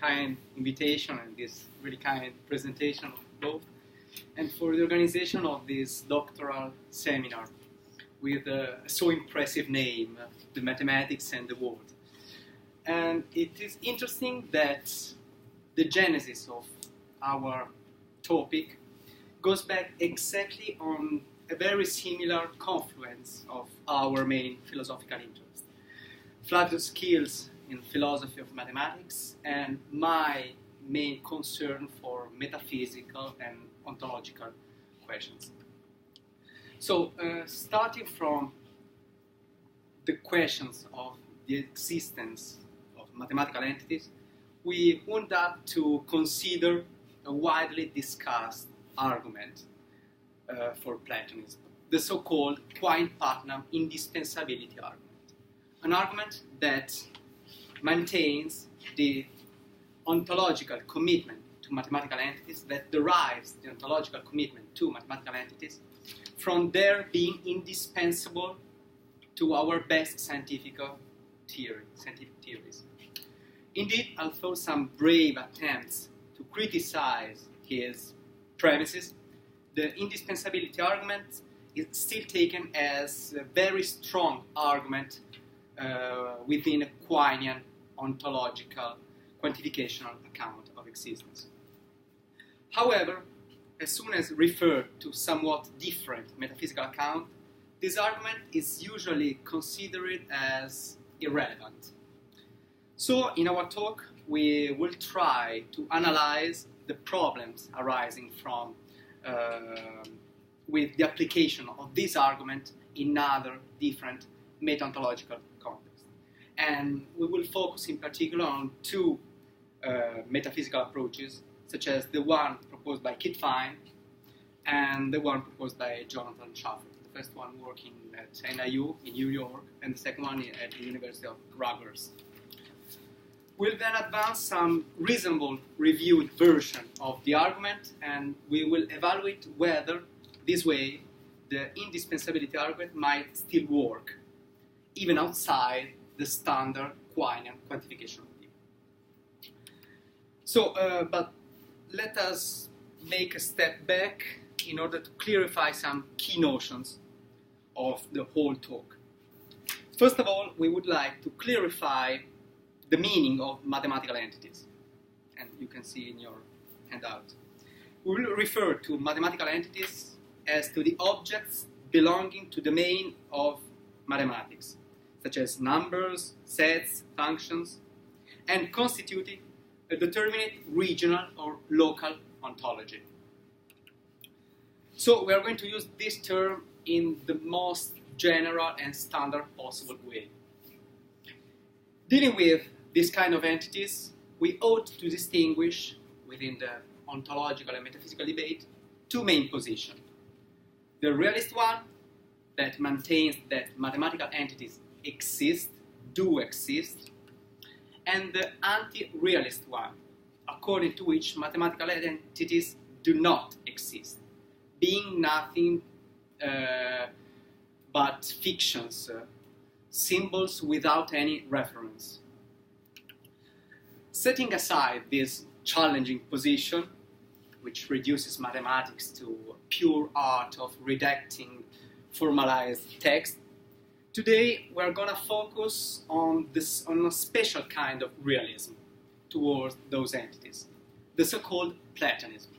kind invitation and this really kind presentation of both, and for the organization of this doctoral seminar with a so impressive name, the Mathematics and the World. And it is interesting that the genesis of our topic goes back exactly on a very similar confluence of our main philosophical interests. Flavio's skills in philosophy of mathematics and my main concern for metaphysical and ontological questions. So, starting from the questions of the existence of mathematical entities, we wound up to consider a widely discussed argument for Platonism, the so-called Quine-Putnam indispensability argument. An argument that maintains the ontological commitment to mathematical entities, that derives the ontological commitment to mathematical entities from their being indispensable to our best scientific theories. Indeed, although some brave attempts to criticize his premises, the indispensability argument is still taken as a very strong argument within a Quinean ontological quantificational account of existence. However, as soon as referred to somewhat different metaphysical account, this argument is usually considered as irrelevant. So, in our talk, we will try to analyze the problems arising from with the application of this argument in other different meta-ontological contexts. And we will focus in particular on two metaphysical approaches, such as the one proposed by Kit Fine and the one proposed by Jonathan Schaffer. The first one working at NIU in New York, and the second one at the University of Rutgers. We'll then advance some reasonable reviewed version of the argument, and we will evaluate whether this way the indispensability argument might still work, even outside the standard Quinean quantification view. So, but let us make a step back in order to clarify some key notions of the whole talk. First of all, we would like to clarify the meaning of mathematical entities, and you can see in your handout. We will refer to mathematical entities as to the objects belonging to the domain of mathematics, such as numbers, sets, functions, and constituting a determinate regional or local ontology. So we are going to use this term in the most general and standard possible way. Dealing with this kind of entities, we ought to distinguish within the ontological and metaphysical debate two main positions. The realist one, that maintains that mathematical entities do exist, and the anti-realist one, according to which mathematical entities do not exist, being nothing but fictions, symbols without any reference. Setting aside this challenging position, which reduces mathematics to a pure art of redacting formalized text, today we're going to focus on a special kind of realism towards those entities, the so-called Platonism.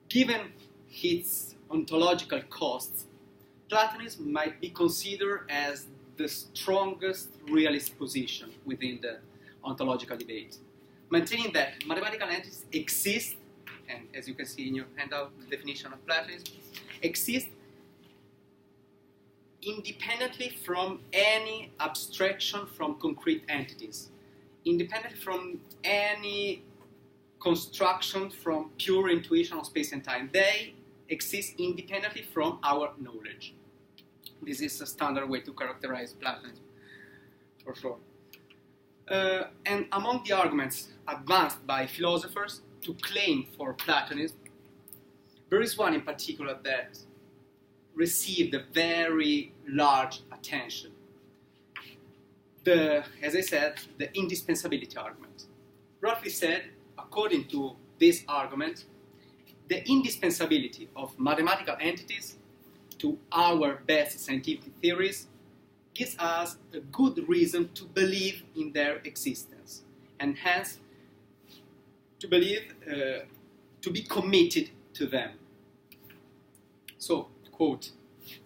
Given its ontological costs, Platonism might be considered as the strongest realist position within the ontological debate, maintaining that mathematical entities exist, and as you can see in your handout, the definition of Platonism, exist independently from any abstraction from concrete entities, independently from any construction from pure intuition of space and time. They exist independently from our knowledge. This is a standard way to characterize Platonism, for sure. And among the arguments advanced by philosophers to claim for Platonism, there is one in particular that received a very large attention. As I said, the indispensability argument. Roughly said, according to this argument, the indispensability of mathematical entities to our best scientific theories gives us a good reason to believe in their existence, and hence to believe, to be committed to them. So, quote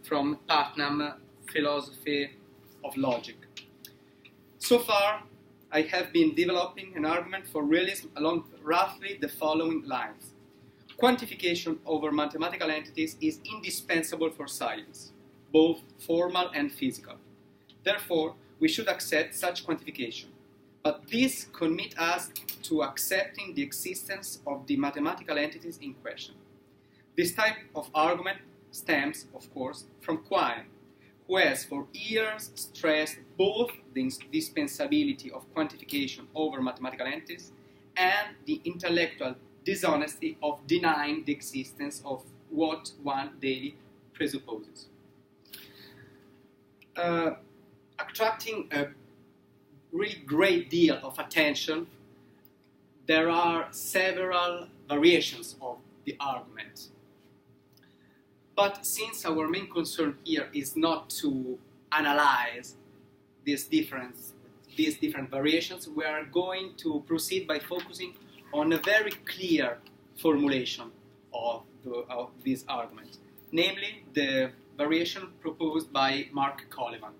from Putnam, Philosophy of Logic. So far, I have been developing an argument for realism along roughly the following lines. Quantification over mathematical entities is indispensable for science, both formal and physical. Therefore, we should accept such quantification. But this commits us to accepting the existence of the mathematical entities in question. This type of argument stems, of course, from Quine, who has for years stressed both the indispensability of quantification over mathematical entities and the intellectual dishonesty of denying the existence of what one daily presupposes. Attracting a really great deal of attention, there are several variations of the argument. But since our main concern here is not to analyze these different variations, we are going to proceed by focusing on a very clear formulation of this argument, namely the variation proposed by Mark Coleman.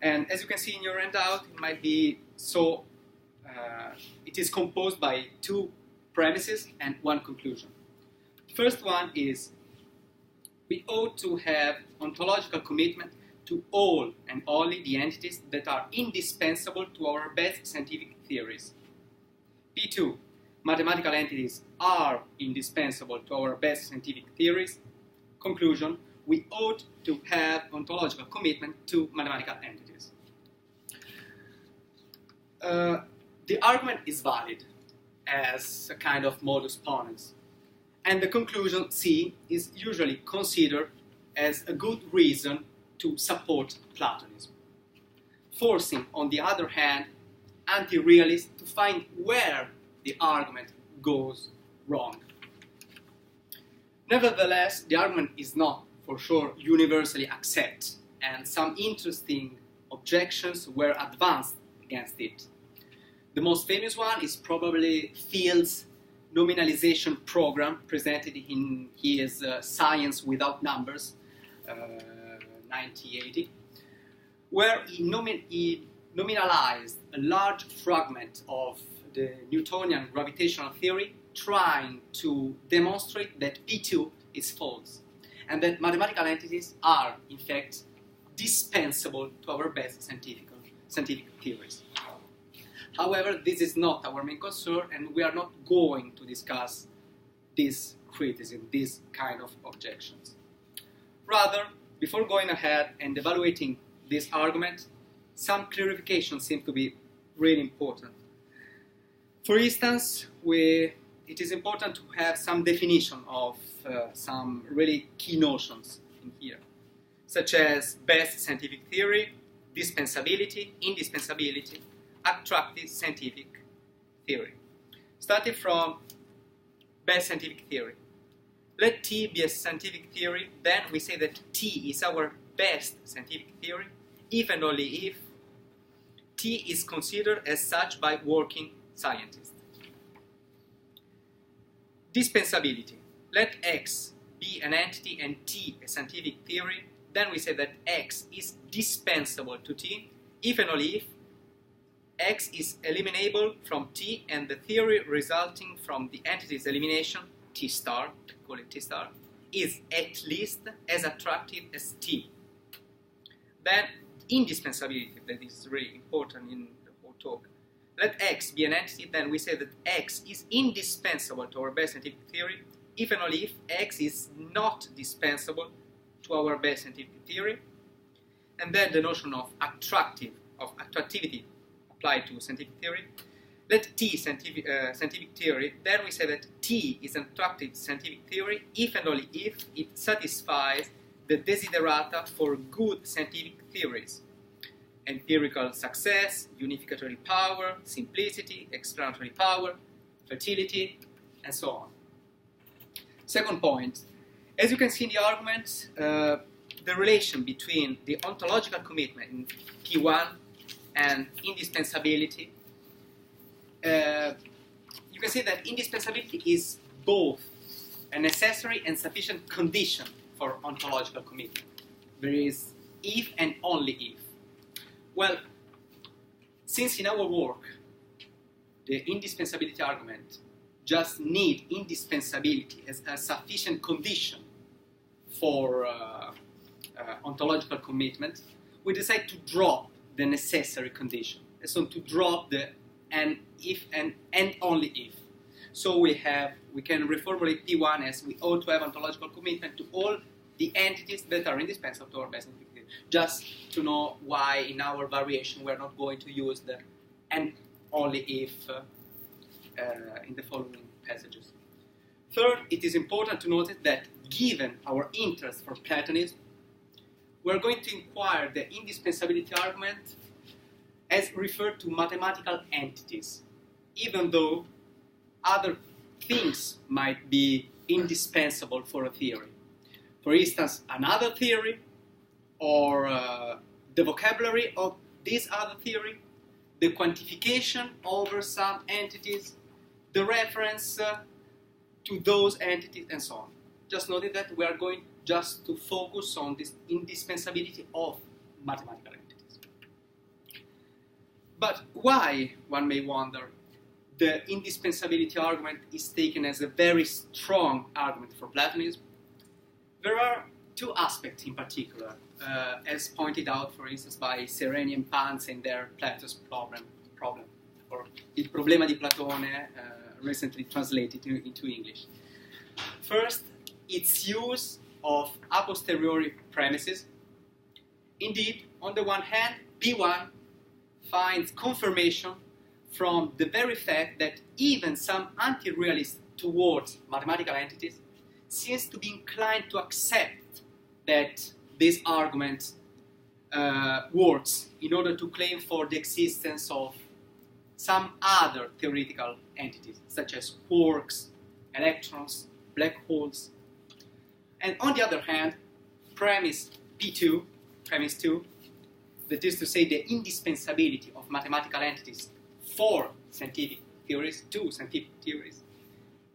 And as you can see in your handout, it might be so. It is composed by two premises and one conclusion. The first one is we ought to have ontological commitment to all and only the entities that are indispensable to our best scientific theories. P2. Mathematical entities are indispensable to our best scientific theories. Conclusion. We ought to have ontological commitment to mathematical entities. The argument is valid as a kind of modus ponens, and the conclusion C is usually considered as a good reason to support Platonism, forcing, on the other hand, anti-realists to find where the argument goes wrong. Nevertheless, the argument is not, for sure, universally accepted, and some interesting objections were advanced against it. The most famous one is probably Field's nominalization program presented in his Science Without Numbers, 1980, where he nominalized a large fragment of the Newtonian gravitational theory, trying to demonstrate that P2 is false, and that mathematical entities are, in fact, dispensable to our best scientific theories. However, this is not our main concern, and we are not going to discuss this criticism, these kind of objections. Rather, before going ahead and evaluating this argument, some clarification seems to be really important. For instance, it is important to have some definition of some really key notions in here, such as best scientific theory, dispensability, indispensability, attractive scientific theory. Starting from best scientific theory. Let T be a scientific theory, then we say that T is our best scientific theory, if and only if T is considered as such by working scientists. Dispensability. Let X be an entity and T a scientific theory, then we say that X is dispensable to T, if and only if X is eliminable from T and the theory resulting from the entity's elimination, T star, call it T star, is at least as attractive as T. Then indispensability, that is really important in the whole talk. Let X be an entity, then we say that X is indispensable to our best scientific theory, if and only if X is not dispensable to our best scientific theory. And then the notion of attractivity applied to scientific theory. Let T scientific theory, then we say that T is an attractive scientific theory if and only if it satisfies the desiderata for good scientific theories. empirical success, unificatory power, simplicity, explanatory power, fertility, and so on. Second point, as you can see in the argument, the relation between the ontological commitment in P1 and indispensability, you can say that indispensability is both a necessary and sufficient condition for ontological commitment. There is if and only if. Well, since in our work the indispensability argument just need indispensability as a sufficient condition for ontological commitment, we decide to drop the necessary condition. So to drop the and if and only if. So we can reformulate P1 as we ought to have ontological commitment to all the entities that are indispensable to our best indicator. Just to know why in our variation we're not going to use the and only if in the following passages. Third, it is important to notice that given our interest for Platonism, we're going to inquire the indispensability argument as referred to mathematical entities, even though other things might be indispensable for a theory. For instance, another theory, or the vocabulary of this other theory, the quantification over some entities, the reference to those entities, and so on. Just note that we are going just to focus on this indispensability of mathematical entities. But why, one may wonder, the indispensability argument is taken as a very strong argument for Platonism? There are two aspects in particular, as pointed out, for instance, by Sereni and Pans in their Plato's problem, or Il problema di Platone, recently translated into English. First, its use of a posteriori premises. Indeed, on the one hand, P1 finds confirmation from the very fact that even some anti-realists towards mathematical entities seems to be inclined to accept that this argument works in order to claim for the existence of some other theoretical entities, such as quarks, electrons, black holes. And on the other hand, premise 2, that is to say the indispensability of mathematical entities for scientific theories, to scientific theories,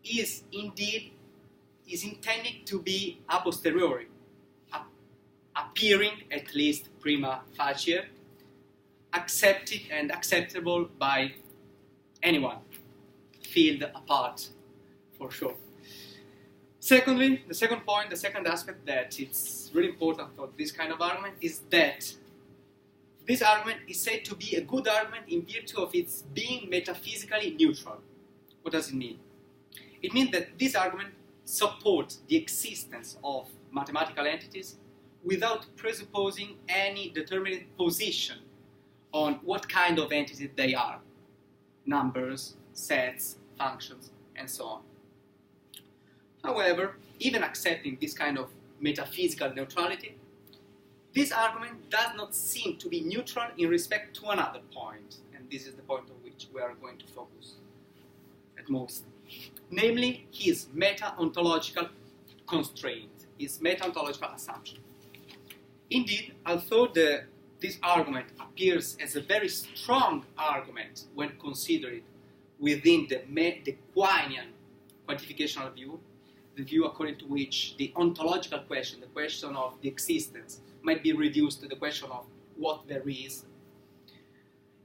is intended to be a posteriori, appearing, at least prima facie, accepted and acceptable by anyone, field apart, for sure. Secondly, the second point, the second aspect that it's really important for this kind of argument is that this argument is said to be a good argument in virtue of its being metaphysically neutral. What does it mean? It means that this argument supports the existence of mathematical entities without presupposing any determinate position on what kind of entities they are. Numbers, sets, functions, and so on. However, even accepting this kind of metaphysical neutrality, this argument does not seem to be neutral in respect to another point, and this is the point on which we are going to focus at most. Namely, his meta-ontological constraint, his meta-ontological assumption. Indeed, although this argument appears as a very strong argument when considered within the Quinian quantificational view, the view according to which the ontological question, the question of the existence, might be reduced to the question of what there is,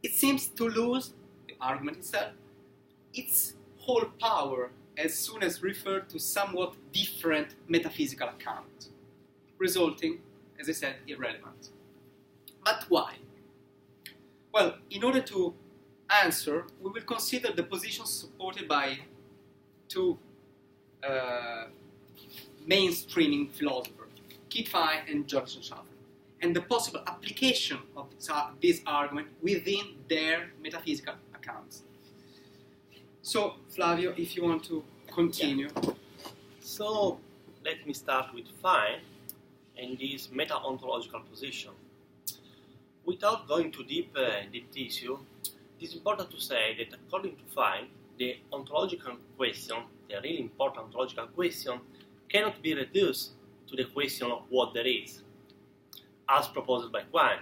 it seems to lose, the argument itself, its whole power as soon as referred to somewhat different metaphysical account, resulting, as I said, irrelevant. But why? Well, in order to answer, we will consider the positions supported by two mainstreaming philosophers, Kittfein and Johnson Schaffer, and the possible application of this argument within their metaphysical accounts. So, Flavio, if you want to continue. Yeah. So, let me start with Fein and this meta-ontological position. Without going too deep in deep tissue, it is important to say that according to Fine, the ontological question, the really important ontological question, cannot be reduced to the question of what there is, as proposed by Quine.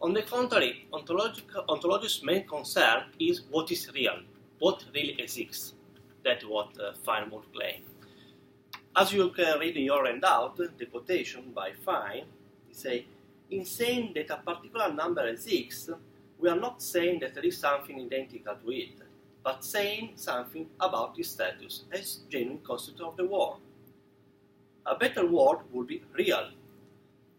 On the contrary, ontology's main concern is what is real, what really exists. That's what Fine would claim. As you can read in your handout, the quotation by Fine says, in saying that a particular number exists, we are not saying that there is something identical to it, but saying something about its status as genuine constituent of the world. A better word would be real.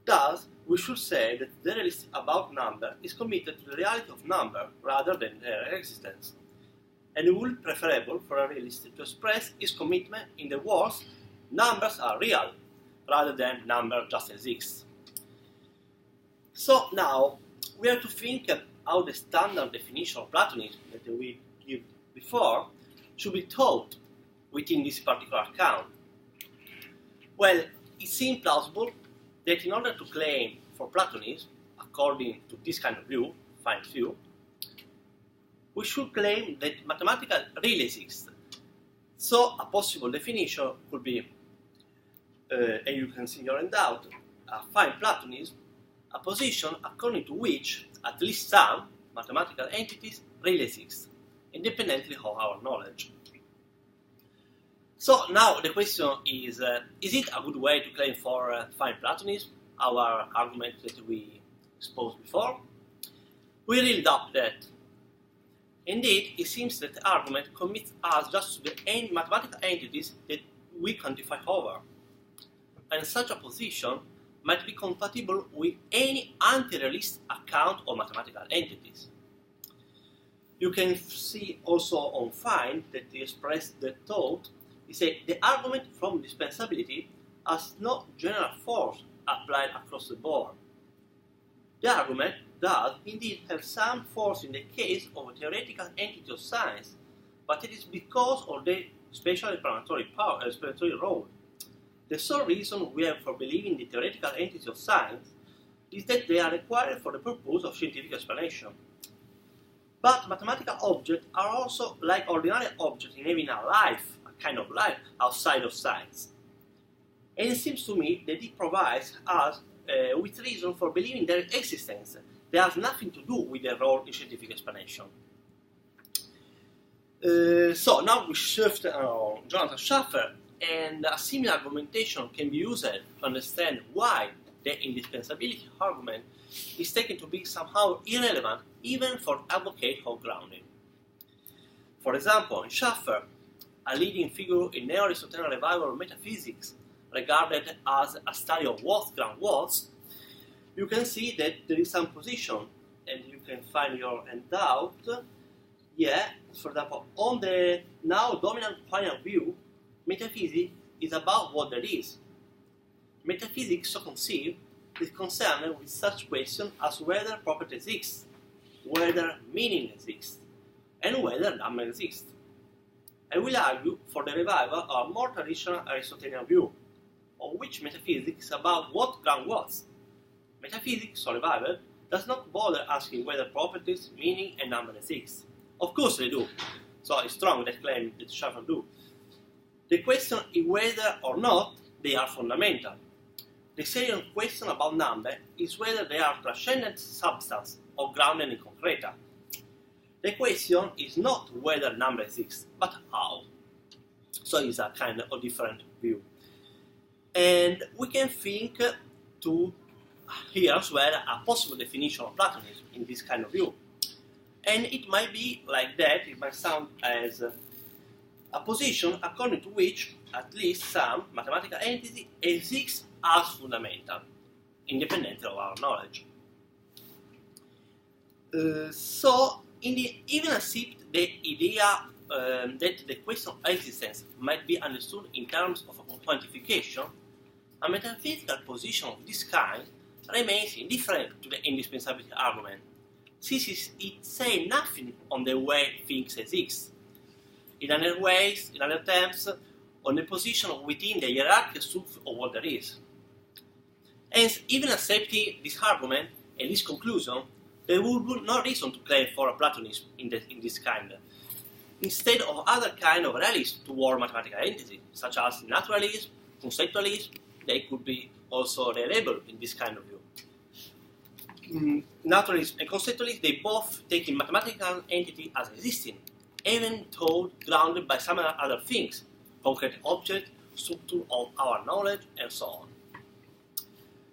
Thus, we should say that the realist about number is committed to the reality of number rather than their existence. And it would be preferable for a realist to express his commitment in the words numbers are real rather than number just exists. So now we have to think how the standard definition of Platonism that we gave before should be taught within this particular account. Well, it seems plausible that in order to claim for Platonism, according to this kind of view, Fine's view, we should claim that mathematical really exists. So a possible definition could be, and you can see in your handout, a Fine Platonism, a position according to which at least some mathematical entities really exist, independently of our knowledge. So now the question is it a good way to claim for Fine Platonism, our argument that we exposed before? We really doubt that. Indeed, it seems that the argument commits us just to the mathematical entities that we quantify over. And such a position might be compatible with any anti-realist account of mathematical entities. You can see also on Fine that he expressed the thought. He said the argument from dispensability has no general force applied across the board. The argument does indeed have some force in the case of a theoretical entity of science, but it is because of their special explanatory role. The sole reason we have for believing the theoretical entities of science is that they are required for the purpose of scientific explanation. But mathematical objects are also like ordinary objects in having a life, a kind of life, outside of science. And it seems to me that it provides us with reason for believing their existence. They have nothing to do with their role in scientific explanation. So now we shift on Jonathan Schaffer, and a similar argumentation can be used to understand why the indispensability argument is taken to be somehow irrelevant even for advocate of grounding. For example, in Schaffer, a leading figure in neo-Aristotelian revival of metaphysics, regarded as a study of what's ground what's, you can see that there is some position, and you can find your handout. For example, on the now dominant final view, metaphysics is about what there is. Metaphysics, so conceived, is concerned with such questions as whether property exists, whether meaning exists, and whether number exists. I will argue for the revival of a more traditional Aristotelian view, of which metaphysics is about what ground what's. Metaphysics, so revival, does not bother asking whether properties, meaning, and number exist. Of course they do. So it's strong that claim that Schaffer do. The question is whether or not they are fundamental. The salient question about number is whether they are transcendent substance or grounded in concreta. The question is not whether number exists, but how. So it's a kind of different view. And we can think to here as well a possible definition of Platonism in this kind of view. And it might be like that, it might sound as a position according to which at least some mathematical entity exists as fundamental, independent of our knowledge. So, even accept the idea that the question of existence might be understood in terms of a quantification, a metaphysical position of this kind remains indifferent to the indispensability argument, since it says nothing on the way things exist. In other terms, on the position within the hierarchical truth of what there is. Hence, even accepting this argument and this conclusion, there would be no reason to claim for a Platonism in this kind. Instead of other kind of realism toward mathematical entity, such as naturalism, conceptualism, they could be also reliable in this kind of view. Naturalism and conceptualism, they both take in mathematical entity as existing, even though grounded by some other things, concrete object, structure of our knowledge, and so on.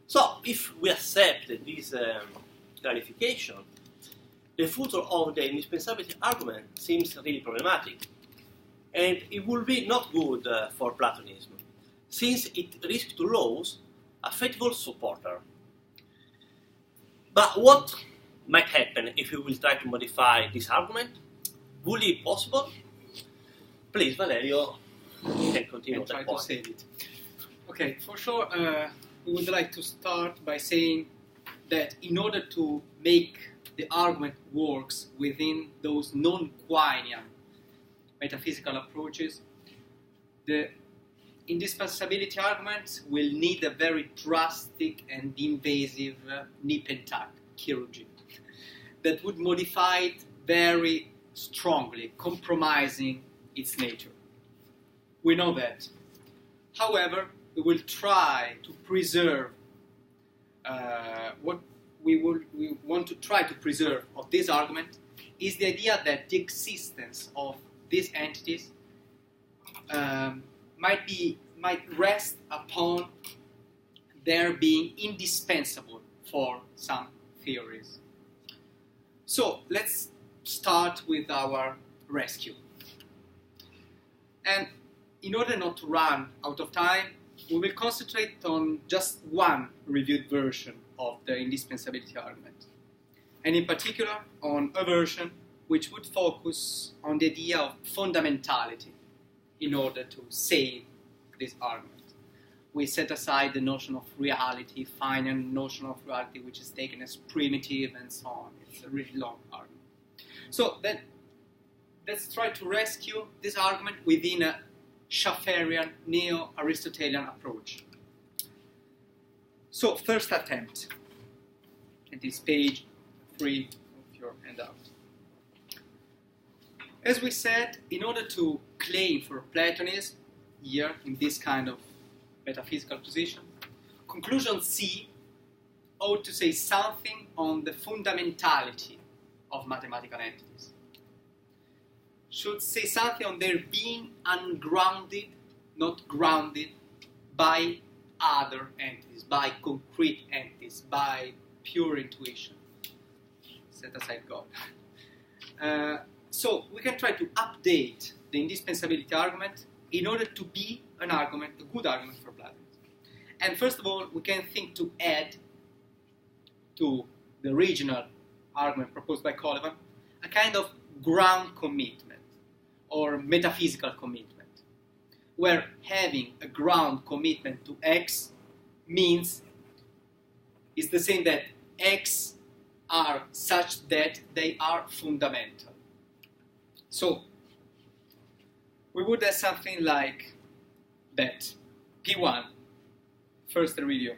So, if we accept this clarification, the future of the indispensability argument seems really problematic, and it will be not good for Platonism, since it risks to lose a faithful supporter. But what might happen if we will try to modify this argument? Will it be possible? Please, Valerio, you can continue and that try point. to save it. Okay, for sure, we would like to start by saying that in order to make the argument works within those non-Quinian metaphysical approaches, the indispensability arguments will need a very drastic and invasive nip and tuck chirurgy that would modify it very strongly, compromising its nature. We know that. However, we will try to preserve what we want to try to preserve of this argument is the idea that the existence of these entities might rest upon their being indispensable for some theories. So let's start with our rescue. And in order not to run out of time, we will concentrate on just one reviewed version of the indispensability argument, and in particular on a version which would focus on the idea of fundamentality in order to save this argument. We set aside the notion of reality, finite notion of reality, which is taken as primitive and so on. It's a really long argument. So then, let's try to rescue this argument within a Schafferian, neo-Aristotelian approach. So, first attempt. It is page 3 of your handout. As we said, in order to claim for Platonism, here in this kind of metaphysical position, conclusion C ought to say something on the fundamentality of mathematical entities. Should say something on their being ungrounded, not grounded by other entities, by concrete entities, by pure intuition. Set aside God. So we can try to update the indispensability argument in order to be an argument, a good argument for Platonism. And first of all, we can think to add to the original argument proposed by Coleman a kind of ground commitment or metaphysical commitment, where having a ground commitment to X means is the same that X are such that they are fundamental. So, we would have something like that. P1, first review.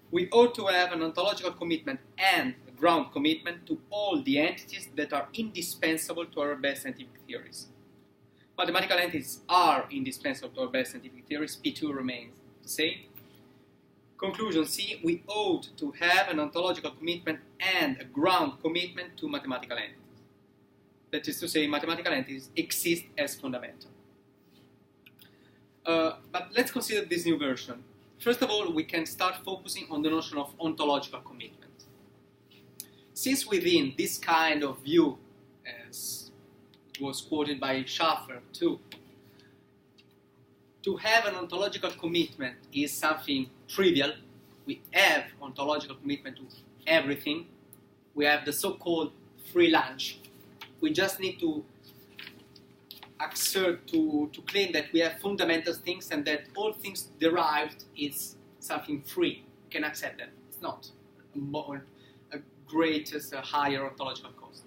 We ought to have an ontological commitment and a ground commitment to all the entities that are indispensable to our best scientific theories. Mathematical entities are indispensable to our best scientific theories. P2 remains the same. Conclusion C, we ought to have an ontological commitment and a ground commitment to mathematical entities. That is to say, mathematical entities exist as fundamental. But let's consider this new version. First of all, we can start focusing on the notion of ontological commitment. Since within this kind of view, as it was quoted by Schaffer too, to have an ontological commitment is something trivial. We have ontological commitment to everything. We have the so-called free lunch. We just need to assert, to claim that we have fundamental things and that all things derived is something free. We can accept them. It's not a greatest, a higher ontological cost.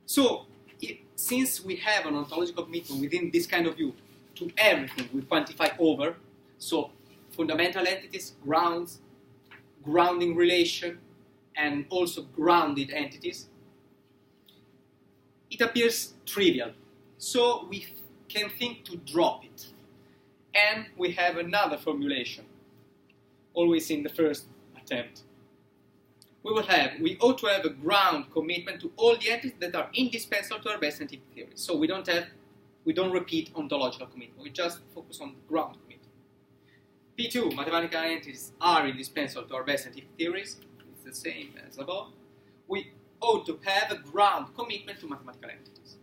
So, since we have an ontological commitment within this kind of view to everything we quantify over, so fundamental entities, grounds, grounding relation, and also grounded entities, it appears trivial. So we can think to drop it. And we have another formulation, always in the first attempt. We ought to have a ground commitment to all the entities that are indispensable to our best scientific theory. So we don't repeat ontological commitment. We just focus on ground commitment. P2, mathematical entities are indispensable to our best scientific theories. It's the same as above. We ought to have a ground commitment to mathematical entities.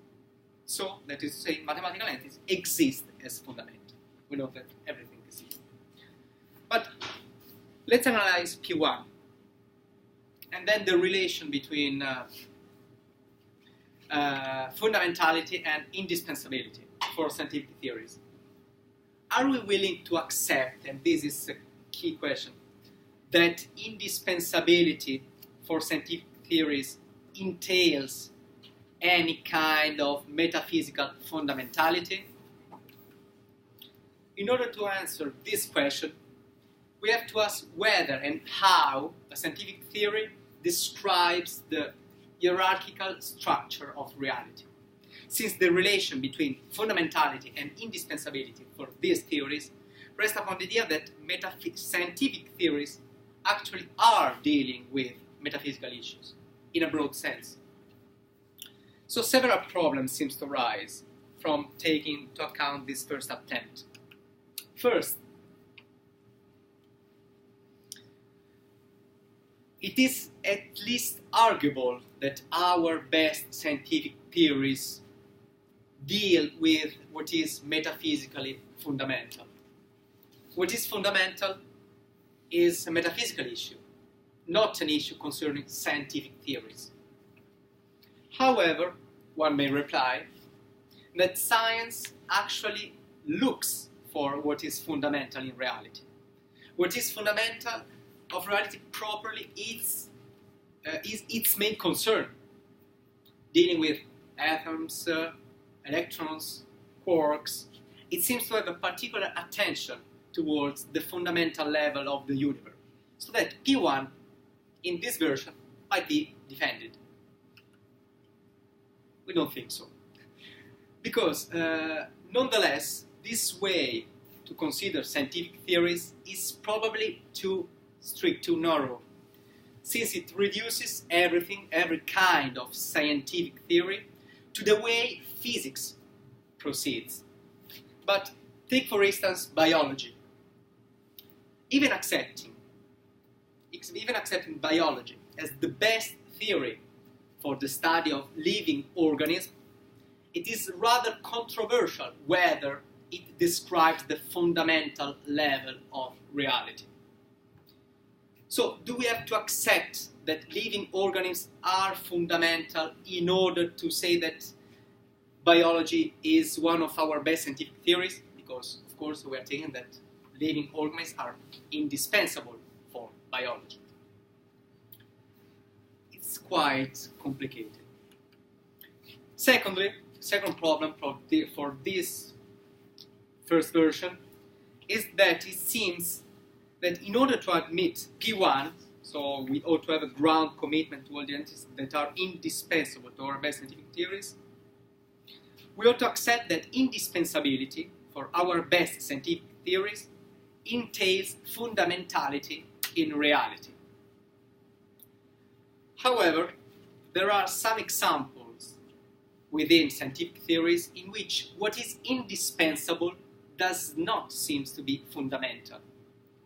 So, that is to say, mathematical entities exist as fundamental. We know that everything exists. But let's analyze P1. And then the relation between fundamentality and indispensability for scientific theories. Are we willing to accept, and this is a key question, that indispensability for scientific theories entails any kind of metaphysical fundamentality? In order to answer this question, we have to ask whether and how a scientific theory describes the hierarchical structure of reality, since the relation between fundamentality and indispensability for these theories rests upon the idea that scientific theories actually are dealing with metaphysical issues in a broad sense. So several problems seem to arise from taking into account this first attempt. First, it is at least arguable that our best scientific theories deal with what is metaphysically fundamental. What is fundamental is a metaphysical issue, not an issue concerning scientific theories. However, one may reply that science actually looks for what is fundamental in reality. What is fundamental of reality properly is its main concern, dealing with atoms, electrons, quarks. It seems to have a particular attention towards the fundamental level of the universe, so that P1 in this version might be defended. We don't think so. Because, nonetheless, this way to consider scientific theories is probably too strict, too narrow, since it reduces everything, every kind of scientific theory, to the way physics proceeds. But take, for instance, biology. Even accepting biology as the best theory for the study of living organisms, it is rather controversial whether it describes the fundamental level of reality. So, do we have to accept that living organisms are fundamental in order to say that biology is one of our best scientific theories? Because, of course, we are taking that living organisms are indispensable for biology. It's quite complicated. Secondly, second problem for this first version is that it seems that in order to admit P1, so we ought to have a ground commitment to all the entities that are indispensable to our best scientific theories, we ought to accept that indispensability for our best scientific theories entails fundamentality in reality. However, there are some examples within scientific theories in which what is indispensable does not seem to be fundamental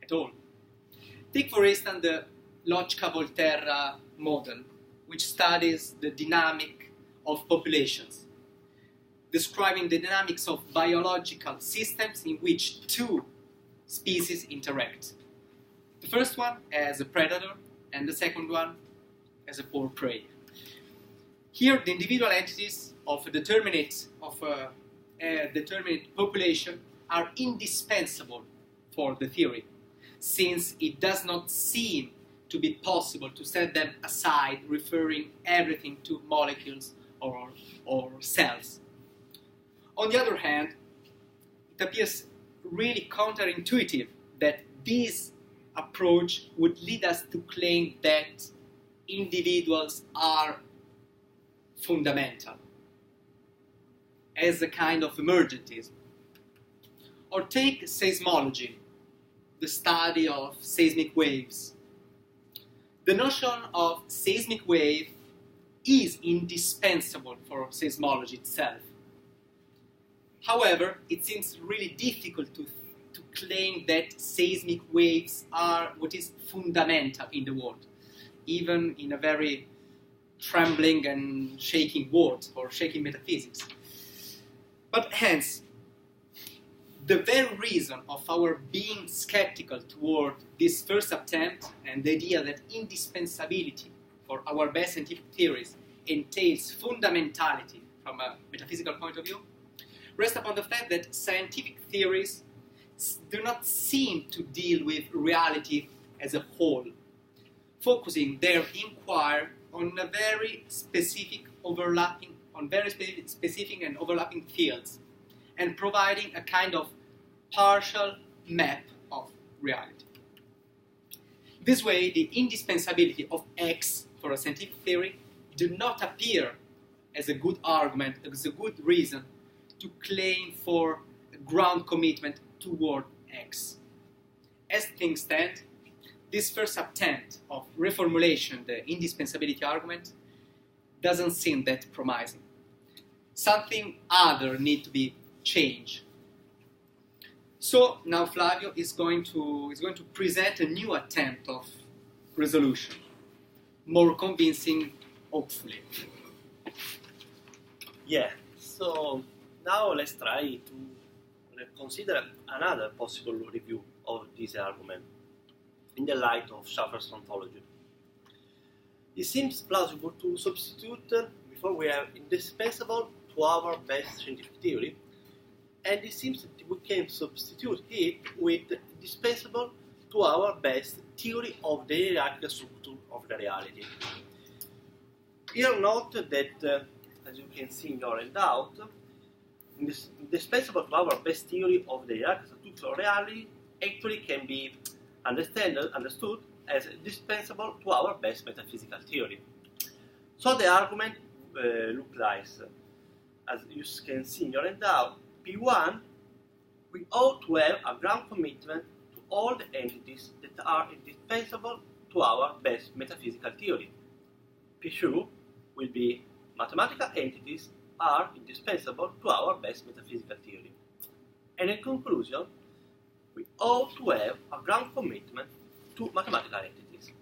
at all. Take, for instance, the Logica-Volterra model, which studies the dynamic of populations, describing the dynamics of biological systems in which two species interact. The first one as a predator, and the second one as a poor prey. Here, the individual entities of a determinate population are indispensable for the theory, since it does not seem to be possible to set them aside, referring everything to molecules or cells. On the other hand, it appears really counterintuitive that this approach would lead us to claim that individuals are fundamental as a kind of emergentism. Or take seismology, the study of seismic waves. The notion of seismic wave is indispensable for seismology itself. However, it seems really difficult to claim that seismic waves are what is fundamental in the world, even in a very trembling and shaking world or shaking metaphysics. But hence, the very reason of our being skeptical toward this first attempt and the idea that indispensability for our best scientific theories entails fundamentality from a metaphysical point of view rests upon the fact that scientific theories do not seem to deal with reality as a whole, focusing their inquiry on a very specific and overlapping fields, and providing a kind of partial map of reality. This way, the indispensability of X for a scientific theory do not appear as a good argument, as a good reason to claim for a ground commitment toward X. As things stand, this first attempt of reformulation, the indispensability argument, doesn't seem that promising. Something other needs to be changed. So now Flavio is going to present a new attempt of resolution, more convincing, hopefully. Yeah, so now let's try to consider another possible review of this argument in the light of Schaffer's ontology. It seems plausible to substitute, before we are indispensable to our best scientific theory, and it seems that we can substitute it with indispensable to our best theory of the hierarchical structure of the reality. Here note that, as you can see in your handout, indispensable to our best theory of the hierarchical structure of reality actually can be understood as indispensable to our best metaphysical theory. So the argument looks like, as you can see in your handout, P1, we ought to have a ground commitment to all the entities that are indispensable to our best metaphysical theory. P2 will be mathematical entities are indispensable to our best metaphysical theory. And in conclusion, we ought to have a ground commitment to mathematical entities.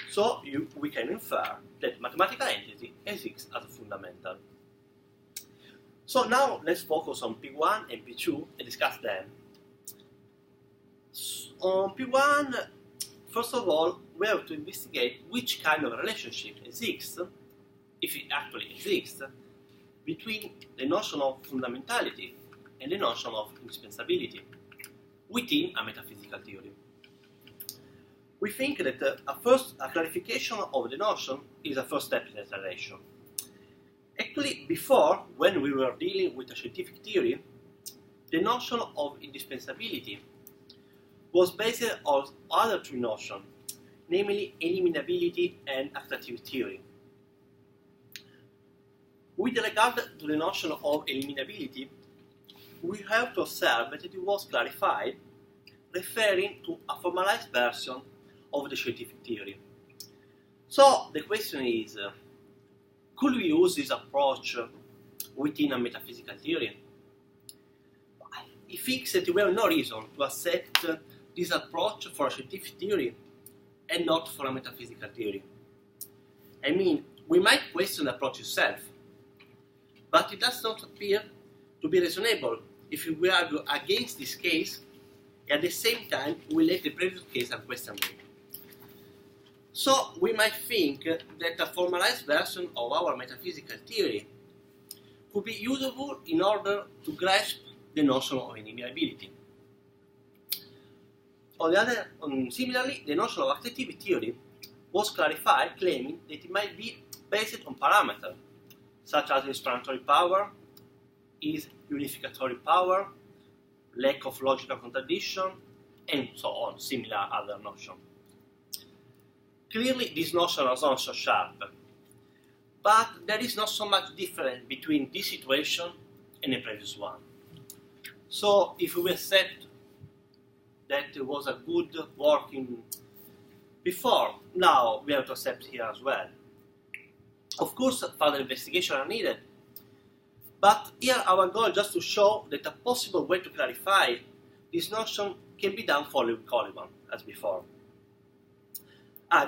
So we can infer that mathematical entity exists as a fundamental. So now let's focus on P1 and P2 and discuss them. On P1, first of all, we have to investigate which kind of relationship exists, if it actually exists, between the notion of fundamentality and the notion of indispensability within a metaphysical theory. We think that a clarification of the notion is a first step in the acceleration. Actually, before, when we were dealing with a scientific theory, the notion of indispensability was based on other two notions, namely eliminability and attractive theory. With regard to the notion of eliminability, we have to observe that it was clarified referring to a formalized version of the scientific theory. So the question is, could we use this approach within a metaphysical theory? It thinks that we have no reason to accept this approach for a scientific theory and not for a metaphysical theory. I mean, we might question the approach itself, but it does not appear to be reasonable if we argue against this case and at the same time we let the previous case unquestionable. So we might think that a formalized version of our metaphysical theory could be useful in order to grasp the notion of eliminability. Similarly, the notion of attractive theory was clarified, claiming that it might be based on parameters such as explanatory power, is unificatory power, lack of logical contradiction, and so on, similar other notions. clearly this notion is not so sharp, but there is not so much difference between this situation and the previous one. So if we accept that it was a good working before, now we have to accept here as well. Of course, further investigation are needed, but here our goal is just to show that a possible way to clarify this notion can be done following Coleman, as before.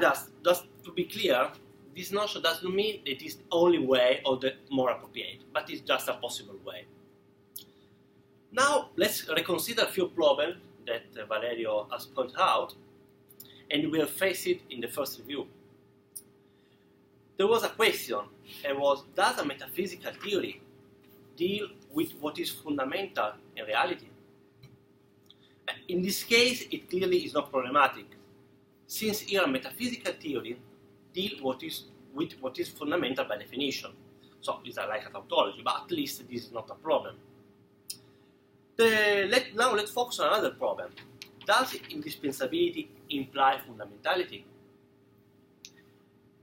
Just to be clear, this notion doesn't mean it is the only way or the more appropriate, but it's just a possible way. Now let's reconsider a few problems that Valerio has pointed out, and we'll face it in the first review. There was a question, and was, does a metaphysical theory deal with what is fundamental in reality? In this case, it clearly is not problematic, since here a metaphysical theory deals with what is fundamental by definition. So it's like a tautology, but at least this is not a problem. Now let's focus on another problem. Does indispensability imply fundamentality?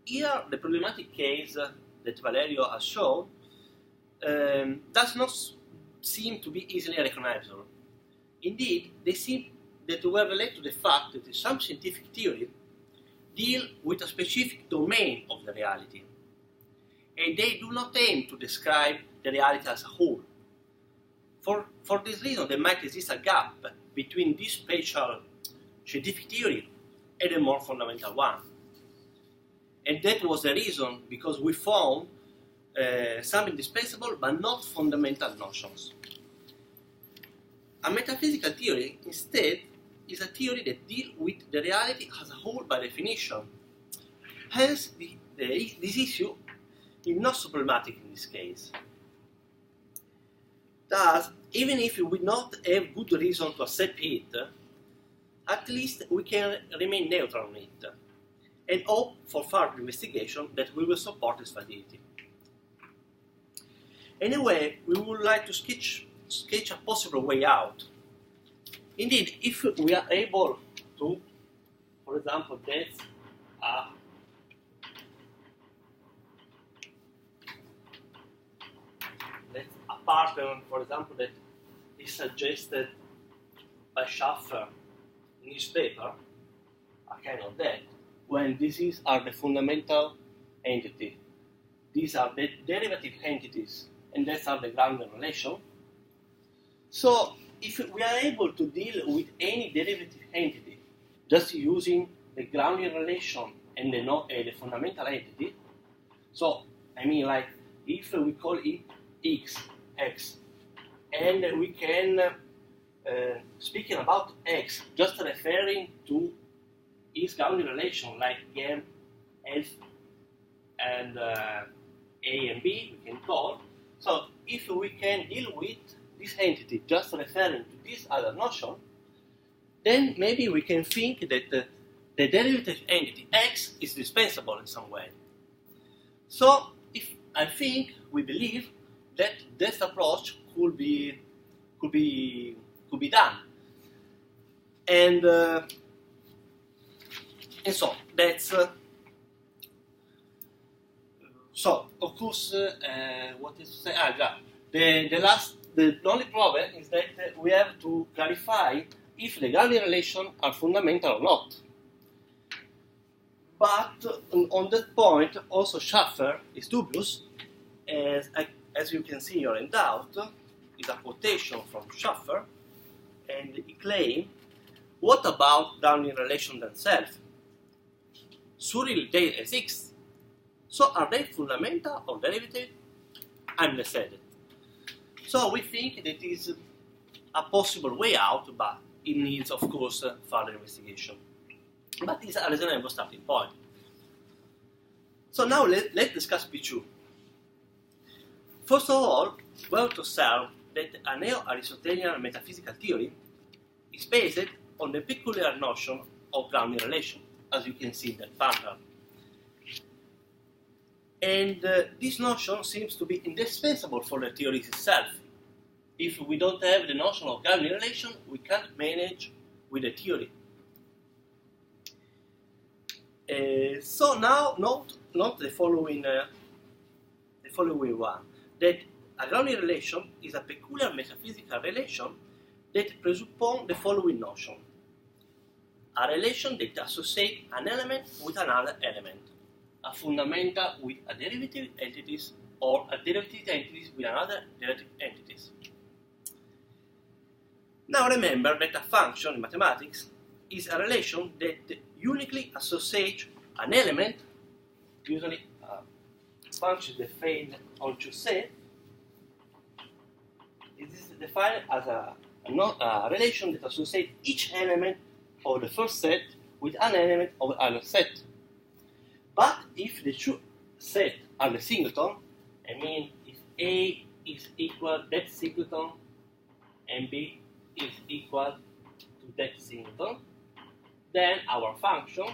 Here, the problematic case that Valerio has shown does not seem to be easily recognizable. Indeed, they seem that were related to the fact that some scientific theory deal with a specific domain of the reality, and they do not aim to describe the reality as a whole. For this reason, there might exist a gap between this spatial scientific theory and a more fundamental one. And that was the reason because we found some indispensable but not fundamental notions. A metaphysical theory, instead, is a theory that deals with the reality as a whole by definition. Hence, this issue is not so problematic in this case. Thus, even if we do not have good reason to accept it, at least we can remain neutral on it, and hope for further investigation that we will support its validity. Anyway, we would like to sketch a possible way out. Indeed, if we are able to, for example, that's a pattern, for example, that is suggested by Schaffer in his paper, a kind of that, when these are the fundamental entity, these are the derivative entities, and that's are the grounding relation. So, if we are able to deal with any derivative entity just using the grounding relation and the fundamental entity, so I mean, like if we call it x, and we can, speaking about x, just referring to its grounding relation, like M, F, and A and B, we can call. So if we can deal with this entity just referring to this other notion, then maybe we can think that the derivative entity x is dispensable in some way. So we believe that this approach could be done, and so that's so of course what is to say? The only problem is that we have to clarify if the grounding relations are fundamental or not. But on that point, also Schaffer is dubious, as you can see here in doubt, is a quotation from Schaffer, and he claims, what about grounding relations themselves? Surely they exist. So are they fundamental or derivative? Undecided. So we think that is a possible way out, but it needs, of course, further investigation. But it's a reasonable starting point. So now let's discuss P2. First of all, we have to observe that a neo-Aristotelian metaphysical theory is based on the peculiar notion of grounding relation, as you can see in that pattern. And this notion seems to be indispensable for the theory itself. If we don't have the notion of grounding relation, we can't manage with the theory. So now note the following one, that a grounding relation is a peculiar metaphysical relation that presupposes the following notion: a relation that associates an element with another element, a fundamental with a derivative entities, or a derivative entities with another derivative entities. Now remember that a function in mathematics is a relation that uniquely associates an element, usually a function defined on two sets. It is defined as a relation that associates each element of the first set with an element of the other set. But if the two sets are the singleton, I mean if A is equal to that singleton and B is equal to that singleton, then our function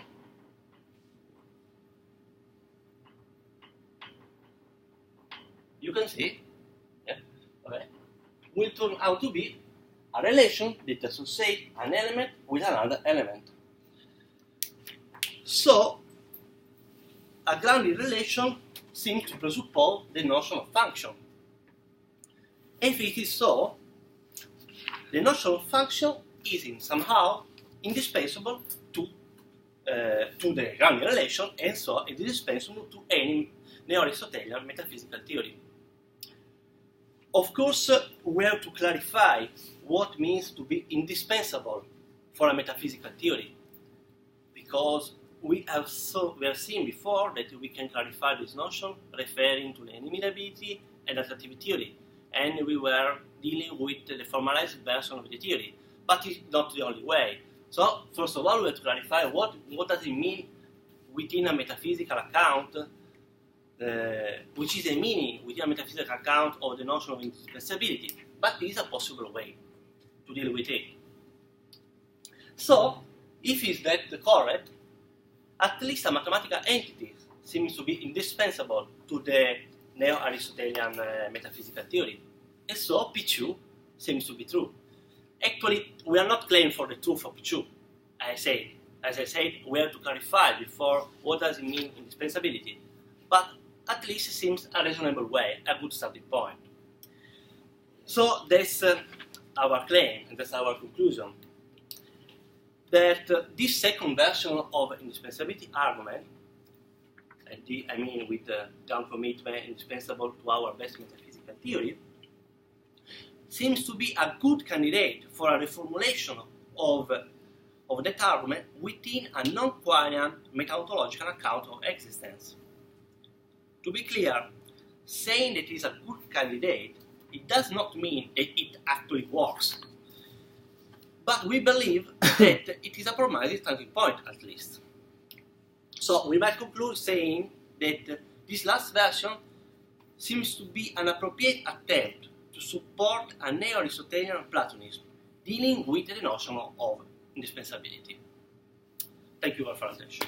you can see will turn out to be a relation that associates an element with another element. So, a grounding relation seems to presuppose the notion of function. If it is so, the notion of function is somehow indispensable to the grounding relation, and so it is indispensable to any neo-Aristotelian metaphysical theory. Of course, we have to clarify what means to be indispensable for a metaphysical theory, because we have seen before that we can clarify this notion referring to the inimitability and attractivity theory, and we were dealing with the formalized version of the theory, but it's not the only way. So, first of all, we have to clarify what does it mean within a metaphysical account, which is the meaning within a metaphysical account of the notion of indispensability, but this is a possible way to deal with it. So, if is that correct, at least a mathematical entity seems to be indispensable to the neo-Aristotelian metaphysical theory, and so P2 seems to be true. Actually, we are not claiming for the truth of P2. As I said, we have to clarify before what does it mean indispensability, but at least it seems a reasonable way, a good starting point. So that's our claim, and that's our conclusion, that this second version of indispensability argument, I mean with the ground commitment indispensable to our best metaphysical theory, seems to be a good candidate for a reformulation of that argument within a non-Quinian meta-ontological account of existence. To be clear, saying that it is a good candidate, it does not mean that it actually works. But we believe that it is a promising starting point, at least. So we might conclude saying that this last version seems to be an appropriate attempt to support a neo-Aristotelian Platonism dealing with the notion of indispensability. Thank you for your attention.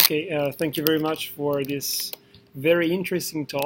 Okay, thank you very much for this very interesting talk.